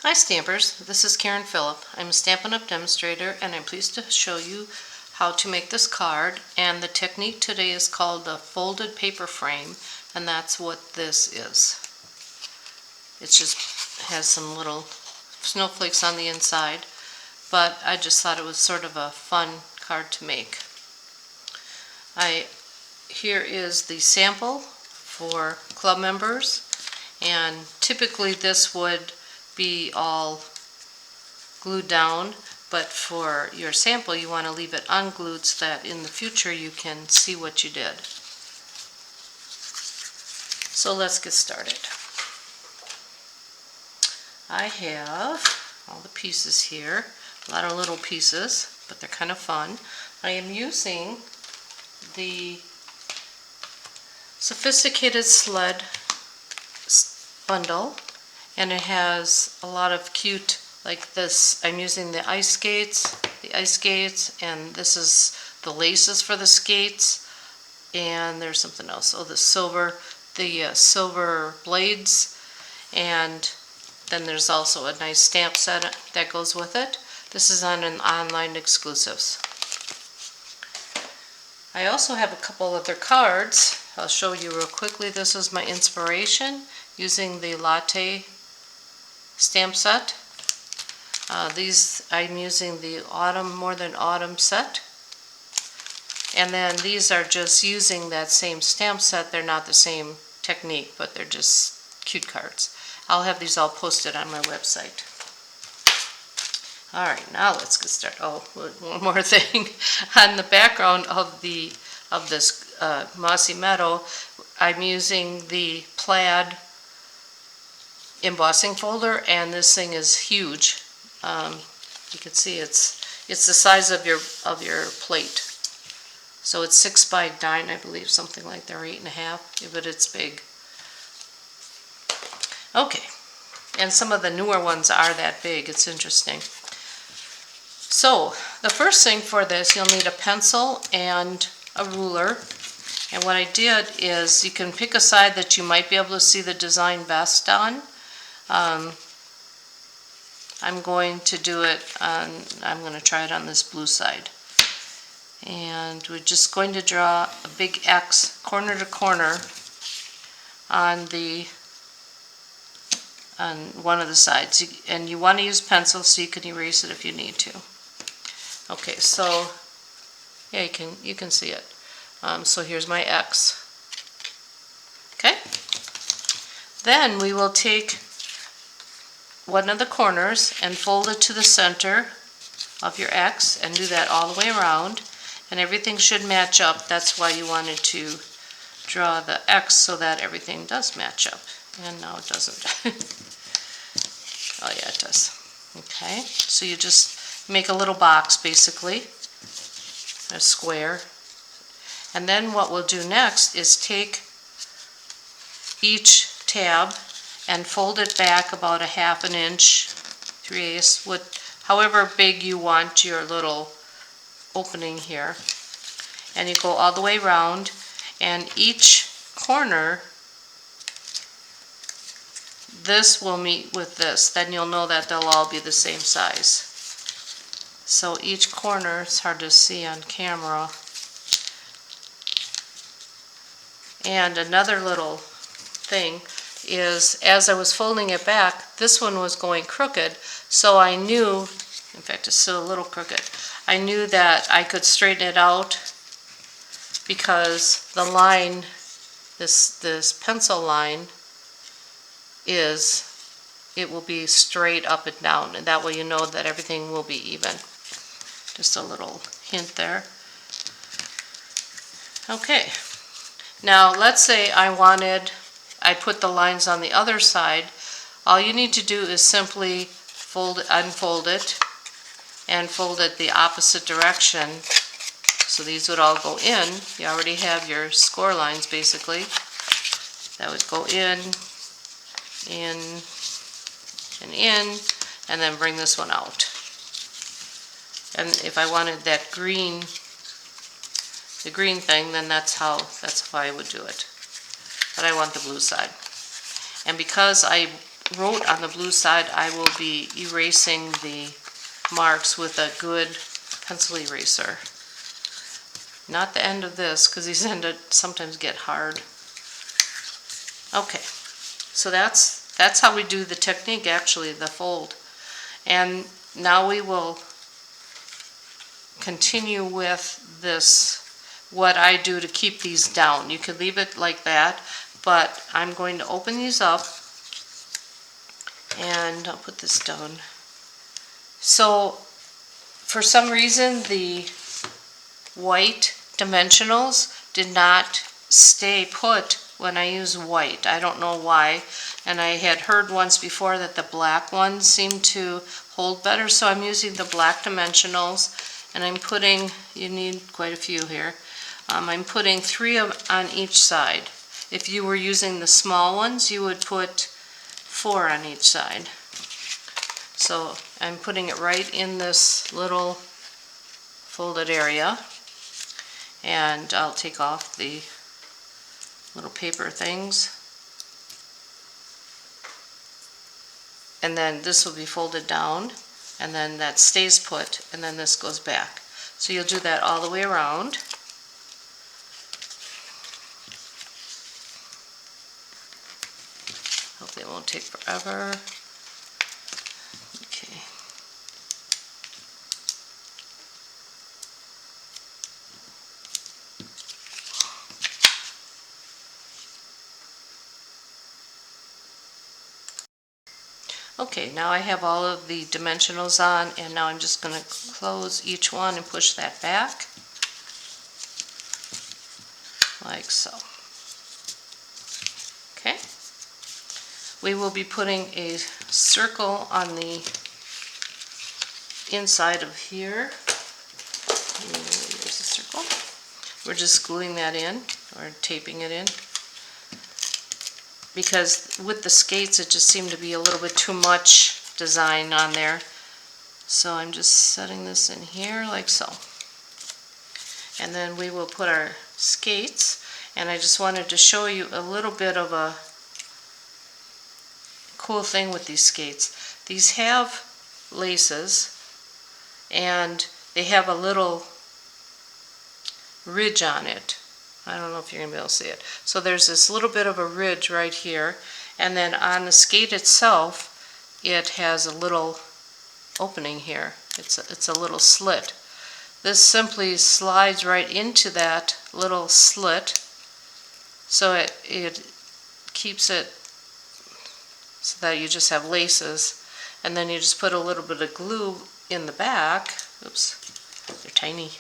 Hi Stampers, this is Karen Phillip. I'm a Stampin Up Demonstrator and I'm pleased to show you how to make this card, and the technique today is called the folded paper frame, and that's what this is. It just has some little snowflakes on the inside, but I just thought it was sort of a fun card to make. Here is the sample for club members, and typically this would be all glued down, but for your sample you want to leave it unglued so that in the future you can see what you did. So let's get started. I have all the pieces here, a lot of little pieces, but they're kind of fun. I am using the Sophisticated Sled bundle, and it has a lot of cute, like this. I'm using the ice skates, and this is the laces for the skates, and there's something else. Oh, the silver blades, and then there's also a nice stamp set that goes with it. This is on an online exclusives. I also have a couple other cards. I'll show you real quickly. This is my inspiration using the latte stamp set. These I'm using the Autumn More Than Autumn set, and then these are just using that same stamp set. They're not the same technique, but they're just cute cards. I'll have these all posted on my website. Alright, now let's get started. Oh, one more thing. On the background of this mossy meadow, I'm using the plaid embossing folder, and this thing is huge. You can see it's the size of your plate. So it's 6 by 9, I believe, something like that, or 8.5, but it's big. Okay, and some of the newer ones are that big. It's interesting. So the first thing for this, you'll need a pencil and a ruler. And what I did is, you can pick a side that you might be able to see the design best on. I'm going to do it on, I'm going to try it on this blue side. And we're just going to draw a big X corner to corner on one of the sides. And you want to use pencil so you can erase it if you need to. Okay, so yeah, you can see it. So here's my X. Okay. Then we will take one of the corners and fold it to the center of your X, and do that all the way around, and everything should match up. That's why you wanted to draw the X, so that everything does match up. And now it doesn't. Oh yeah, it does. Okay, so you just make a little box, basically, a square. And then what we'll do next is take each tab and fold it back about 1/2 inch, 3/8, however big you want your little opening here. And you go all the way around, and each corner, this will meet with this. Then you'll know that they'll all be the same size. So each corner, it's hard to see on camera. And another little thing is, as I was folding it back, this one was going crooked, so I knew, in fact it's still a little crooked, I knew that I could straighten it out, because the line, this pencil line, it will be straight up and down, and that way you know that everything will be even. Just a little hint there. Okay, now let's say I put the lines on the other side. All you need to do is simply unfold it and fold it the opposite direction. So these would all go in. You already have your score lines, basically. That would go in, and then bring this one out. And if I wanted that green, the green thing, then that's how I would do it. But I want the blue side. And because I wrote on the blue side, I will be erasing the marks with a good pencil eraser. Not the end of this, because these end up sometimes get hard. Okay, so that's how we do the technique, actually, the fold. And now we will continue with this, what I do to keep these down. You could leave it like that, but I'm going to open these up, and I'll put this down. So for some reason the white dimensionals did not stay put when I use white. I don't know why, and I had heard once before that the black ones seem to hold better, so I'm using the black dimensionals, and I'm putting, you need quite a few here, I'm putting 3 on each side. If you were using the small ones, you would put 4 on each side. So I'm putting it right in this little folded area, and I'll take off the little paper things, and then this will be folded down, and then that stays put, and then this goes back. So you'll do that all the way around. Hopefully it won't take forever. Okay. Okay, now I have all of the dimensionals on, and now I'm just going to close each one and push that back, like so. Okay. We will be putting a circle on the inside of here. There's a circle. We're just gluing that in, or taping it in, because with the skates it just seemed to be a little bit too much design on there. So I'm just setting this in here like so. And then we will put our skates, and I just wanted to show you a little bit of a cool thing with these skates. These have laces, and they have a little ridge on it. I don't know if you're going to be able to see it. So there's this little bit of a ridge right here, and then on the skate itself it has a little opening here. It's a little slit. This simply slides right into that little slit, so it keeps it so that you just have laces, and then you just put a little bit of glue in the back. Oops, they're tiny.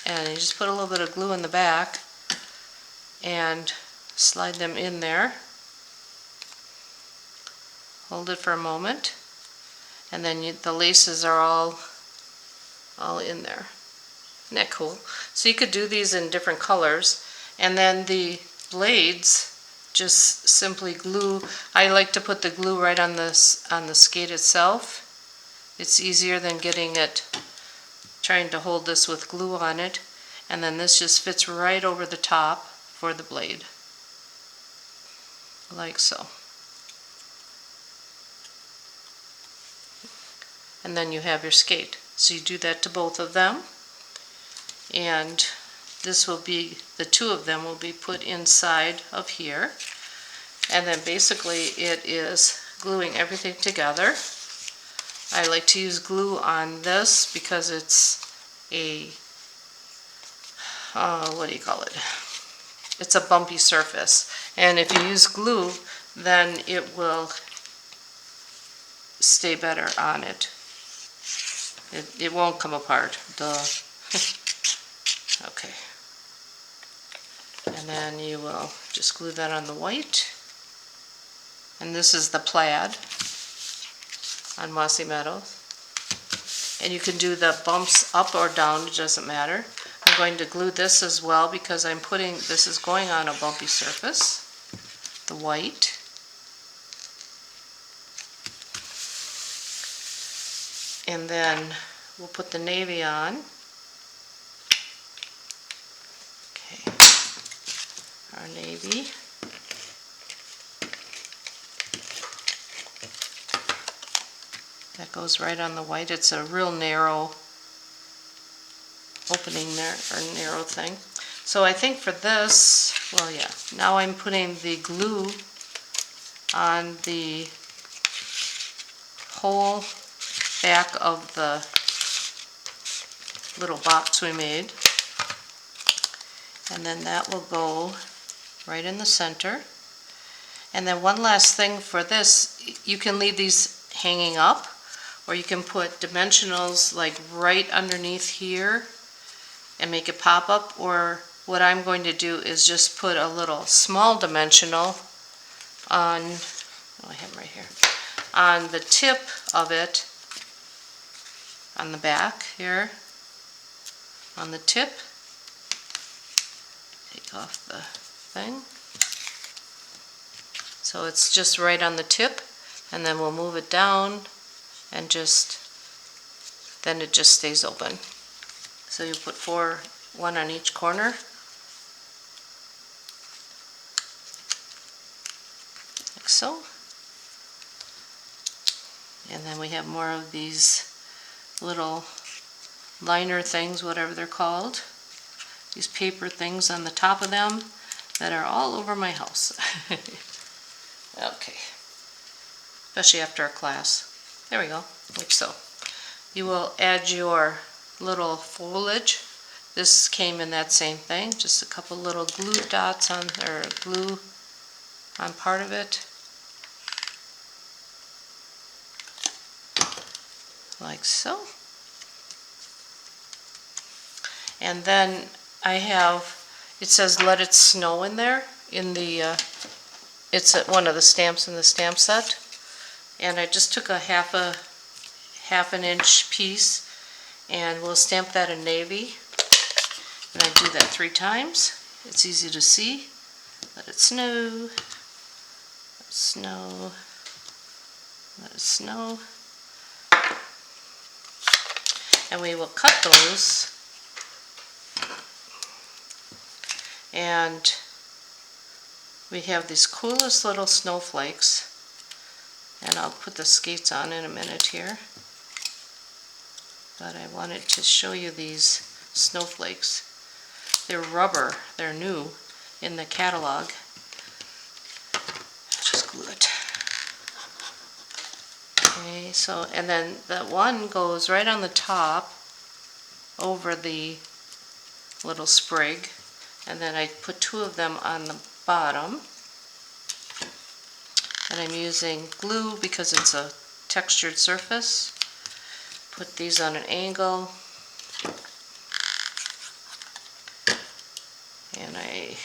And you just put a little bit of glue in the back and slide them in there. Hold it for a moment, and then the laces are all in there. Isn't that cool? So you could do these in different colors, and then the blades just simply glue. I like to put the glue right on the skate itself. It's easier than trying to hold this with glue on it, and then this just fits right over the top for the blade, like so. And then you have your skate. So you do that to both of them, and this will be, the 2 of them will be put inside of here, and then basically it is gluing everything together. I like to use glue on this because it's a, what do you call it? It's a bumpy surface, and if you use glue, then it will stay better on it. It won't come apart. Duh. Okay. And then you will just glue that on the white. And this is the plaid on Mossy Meadows. And you can do the bumps up or down, it doesn't matter. I'm going to glue this as well because this is going on a bumpy surface, the white. And then we'll put the navy on. Okay, our navy. That goes right on the white. It's a real narrow opening there, or narrow thing. So I think for this, well, yeah, now I'm putting the glue on the whole back of the little box we made. And then that will go right in the center. And then one last thing for this, you can leave these hanging up, or you can put dimensionals like right underneath here and make it pop up, or what I'm going to do is just put a little small dimensional on, oh, I have them right here, on the tip of it, on the back here, on the tip. Take off the thing. So it's just right on the tip, and then we'll move it down and then it just stays open. So you put one on each corner. Like so. And then we have more of these little liner things, whatever they're called. These paper things on the top of them that are all over my house. Okay. Especially after a class. There we go, like so. You will add your little foliage. This came in that same thing, just a couple little glue dots on, or glue on part of it. Like so. And then I have, it says Let It Snow in there, in the, it's one of the stamps in the stamp set. And I just took a half an inch piece, and we'll stamp that in navy. And I do that 3 times. It's easy to see. Let it snow, let it snow, let it snow. And we will cut those, and we have these coolest little snowflakes, and I'll put the skates on in a minute here, but I wanted to show you these snowflakes. They're rubber, they're new in the catalog. Just glue it. Okay, so, and then that one goes right on the top over the little sprig, and then I put 2 of them on the bottom. And I'm using glue because it's a textured surface. Put these on an angle. And I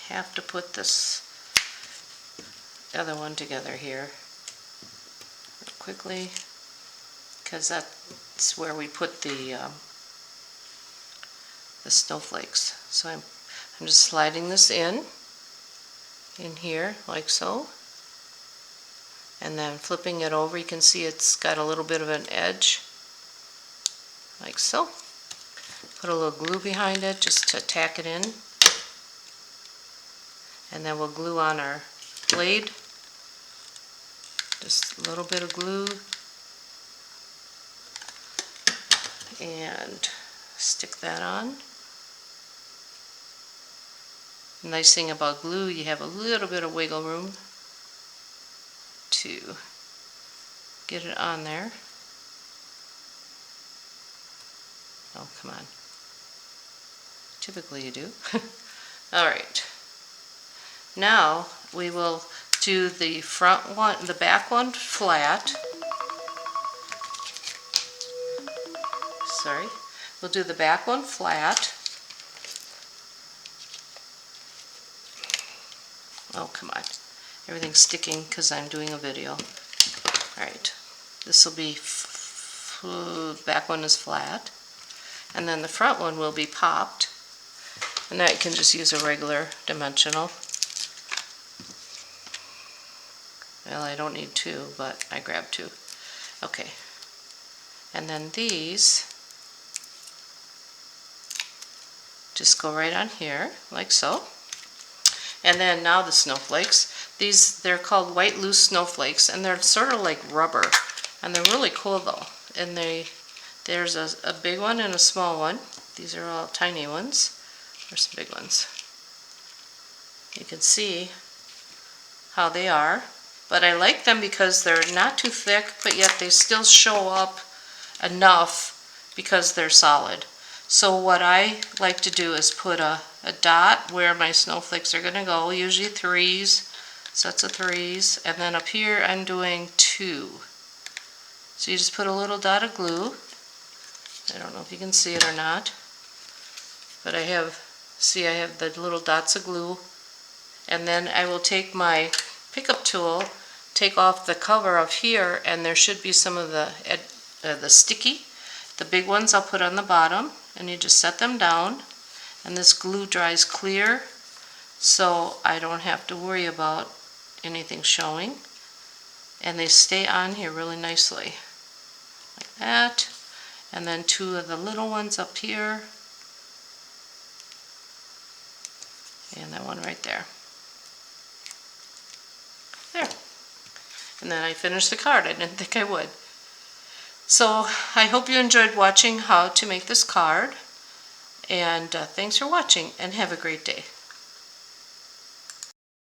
have to put this other one together here real quickly, because that's where we put the snowflakes. So I'm just sliding this in here like so, and then flipping it over. You can see it's got a little bit of an edge like so. Put a little glue behind it just to tack it in, and then we'll glue on our blade. Just a little bit of glue, and stick that on. The nice thing about glue, you have a little bit of wiggle room to get it on there. Oh, come on. Typically you do. Alright. Now we will do the front one, the back one flat. Sorry. We'll do the back one flat. Oh, come on. Everything's sticking because I'm doing a video. Alright. This will be, back one is flat. And then the front one will be popped. And now you can just use a regular dimensional. Well, I don't need 2, but I grabbed 2. Okay. And then these just go right on here, like so. And then now the snowflakes. These, they're called white loose snowflakes, and they're sort of like rubber. And they're really cool though. And there's a big one and a small one. These are all tiny ones. There's some big ones. You can see how they are. But I like them because they're not too thick, but yet they still show up enough because they're solid. So what I like to do is put a dot where my snowflakes are going to go, usually threes, sets of threes, and then up here I'm doing 2. So you just put a little dot of glue. I don't know if you can see it or not, but I have the little dots of glue, and then I will take my pickup tool, take off the cover of here, and there should be some of the sticky. The big ones I'll put on the bottom, and you just set them down, and this glue dries clear, so I don't have to worry about anything showing, and they stay on here really nicely, like that. And then 2 of the little ones up here, and that one right there. There. And then I finished the card. I didn't think I would. So I hope you enjoyed watching how to make this card, and thanks for watching, and have a great day.